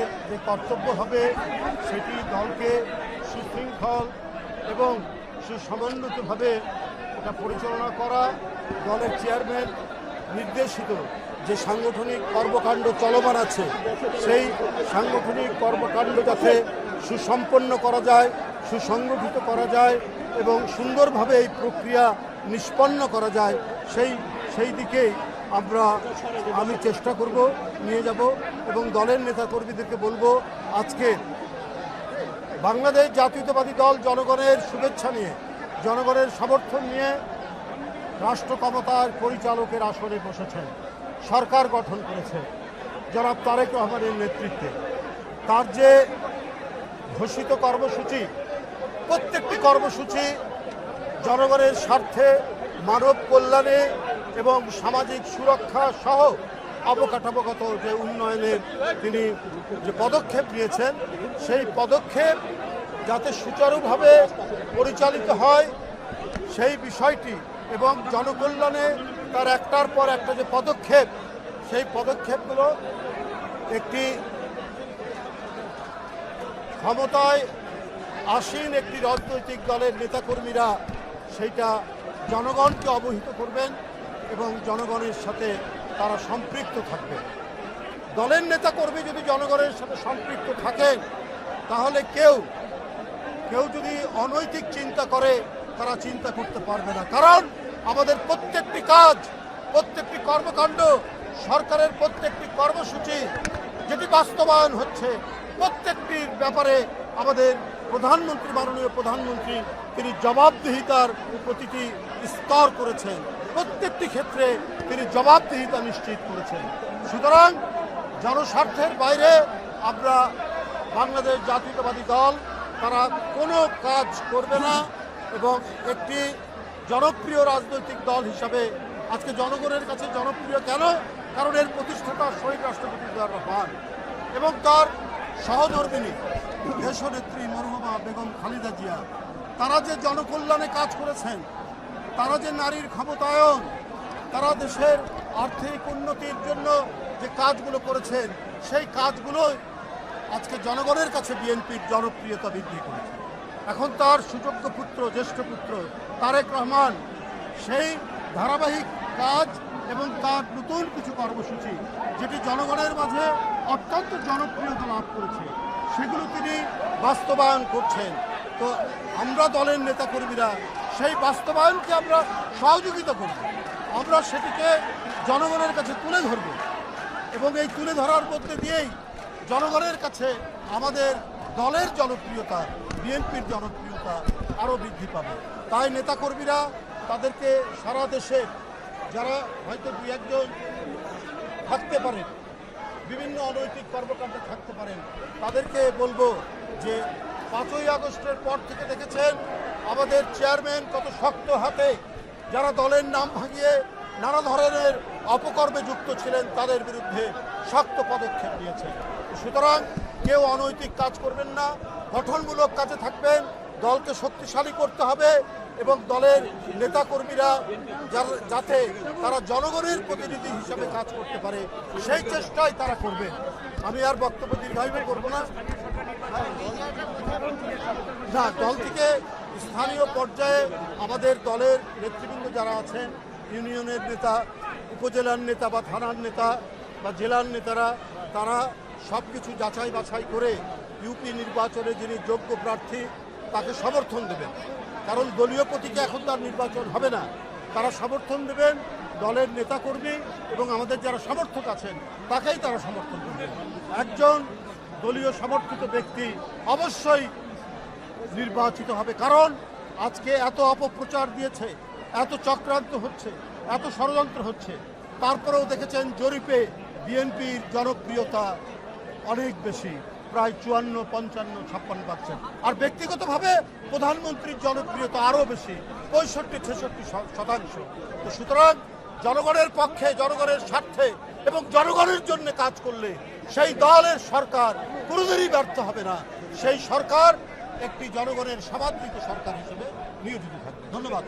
আমাদের যে কর্তব্য হবে সেটি দলকে সুশৃঙ্খল এবং সুসমন্বিতভাবে এটা পরিচালনা করা। দলের চেয়ারম্যান নির্দেশিত যে সাংগঠনিক কর্মকাণ্ড চলমান আছে সেই সাংগঠনিক কর্মকাণ্ড যাতে সুসম্পন্ন করা যায়, সুসংগঠিত করা যায় এবং সুন্দরভাবে এই প্রক্রিয়া নিষ্পন্ন করা যায় সেই দিকেই আমি চেষ্টা করব, নিয়ে যাব এবং দলের নেতাকর্মীদেরকে বলবো আজকে বাংলাদেশ জাতীয়তাবাদী দল জনগণের শুভেচ্ছা নিয়ে, জনগণের সমর্থন নিয়ে রাষ্ট্র ক্ষমতার পরিচালকের আসনে বসেছেন, সরকার গঠন করেছে জনাব তারেক রহমানের নেতৃত্বে। তার যে ঘোষিত কর্মসূচি, প্রত্যেকটি কর্মসূচি জনগণের স্বার্থে, মানব কল্যাণে এবং সামাজিক সুরক্ষা সহ অবকাঠামোগত যে উন্নয়নের তিনি যে পদক্ষেপ নিয়েছেন সেই পদক্ষেপ যাতে সুচারুভাবে পরিচালিত হয় সেই বিষয়টি এবং জনকল্যাণে তার একটার পর একটা যে পদক্ষেপ, সেই পদক্ষেপগুলো একটি ক্ষমতায় আসীন একটি রাজনৈতিক দলের নেতাকর্মীরা সেইটা জনগণকে অবহিত করবেন এবং জনগণের সাথে তারা সম্পৃক্ত থাকবে। দলের নেতাকর্মী যদি জনগণের সাথে সম্পৃক্ত থাকেন তাহলে কেউ যদি অনৈতিক চিন্তা করে তারা চিন্তা করতে পারবে না। কারণ আমাদের প্রত্যেকটি কাজ, প্রত্যেকটি কর্মকাণ্ড, সরকারের প্রত্যেকটি কর্মসূচি যেটি বাস্তবায়ন হচ্ছে প্রত্যেকটির ব্যাপারে আমাদের প্রধানমন্ত্রী, মাননীয় প্রধানমন্ত্রী তিনি জবাবদিহিতার প্রতিটি স্তর করেছেন, প্রত্যেকটি ক্ষেত্রে তিনি জবাবদিহিতা নিশ্চিত করেছেন। সুতরাং জনস্বার্থের বাইরে আমরা বাংলাদেশ জাতীয়তাবাদী দল তারা কোনো কাজ করবে না এবং একটি জনপ্রিয় রাজনৈতিক দল হিসাবে আজকে জনগণের কাছে জনপ্রিয় কেন? কারণ এর প্রতিষ্ঠাতা শহীদ রাষ্ট্রপতি জিয়াউর রহমান এবং তার সহধর্মিণী দেশনেত্রী মরহুমা বেগম খালেদা জিয়া, তারা যে জনকল্যাণে কাজ করেছেন, তারা যে নারীর ক্ষমতায়ন, তারা দেশের আর্থিক উন্নতির জন্য যে কাজগুলো করেছেন সেই কাজগুলো আজকে জনগণের কাছে বিএনপির জনপ্রিয়তা বৃদ্ধি করেছে। এখন তার সুযোগ্য পুত্র, জ্যেষ্ঠ পুত্র তারেক রহমান সেই ধারাবাহিক কাজ এবং তার নতুন কিছু কর্মসূচি যেটি জনগণের মাঝে অত্যন্ত জনপ্রিয়তা লাভ করেছে সেগুলো তিনি বাস্তবায়ন করছেন। তো আমরা দলের নেতাকর্মীরা সেই বাস্তবায়নকে আমরা সহযোগিতা করব, আমরা সেটিকে জনগণের কাছে তুলে ধরব এবং এই তুলে ধরার মধ্যে দিয়েই জনগণের কাছে আমাদের দলের জনপ্রিয়তা, বিএনপির জনপ্রিয়তা আরও বৃদ্ধি পাবে। তাই নেতাকর্মীরা তাদেরকে সারা দেশে যারা হয়তো দু একজন থাকতে পারেন, বিভিন্ন অনৈতিক কর্মকাণ্ডে থাকতে পারেন, তাদেরকে বলবো যে 5ই আগস্টের পর থেকে দেখেছেন আমাদের চেয়ারম্যান কত শক্ত হাতে যারা দলের নাম ভাঙিয়ে নানা ধরনের অপকর্মে যুক্ত ছিলেন তাদের বিরুদ্ধে শক্ত পদক্ষেপ নিয়েছেন। সুতরাং কেউ অনৈতিক কাজ করবেন না, গঠনমূলক কাজে থাকবেন, দলকে শক্তিশালী করতে হবে এবং দলের নেতাকর্মীরা যাতে তারা জনগণের প্রতিনিধি হিসাবে কাজ করতে পারে সেই চেষ্টাই তারা করবেন। আমি আর বক্তব্য দীর্ঘায়িত করব না। দল থেকে স্থানীয় পর্যায়ে আমাদের দলের নেতৃবৃন্দ যারা আছেন, ইউনিয়নের নেতা, উপজেলার নেতা বা থানার নেতা বা জেলার নেতারা, তারা সব কিছু যাচাই বাছাই করে ইউপি নির্বাচনে যিনি যোগ্য প্রার্থী তাকে সমর্থন দেবেন। কারণ দলীয় প্রতীকে এখন তার নির্বাচন হবে না, তারা সমর্থন দেবেন দলের নেতাকর্মী এবং আমাদের যারা সমর্থক আছেন তাকেই তারা সমর্থন করবেন। একজন দলীয় সমর্থিত ব্যক্তি অবশ্যই নির্বাচিত হবে, কারণ আজকে এত অপপ্রচার দিয়েছে, এত চক্রান্ত হচ্ছে, এত ষড়যন্ত্র হচ্ছে, তারপরেও দেখেছেন জরিপে বিএনপির জনপ্রিয়তা অনেক বেশি, প্রায় 54, 55, 56%। আর ব্যক্তিগতভাবে প্রধানমন্ত্রীর জনপ্রিয়তা আরও বেশি, 65-66%। তো সুতরাং জনগণের পক্ষে, জনগণের স্বার্থে এবং জনগণের জন্য কাজ করলে সেই দলের সরকার কোনোদিনই ব্যর্থ হবে না। সেই সরকার একটি জনগণের সমাদৃত সরকার হিসেবে নিয়োজিত থাকবে। ধন্যবাদ।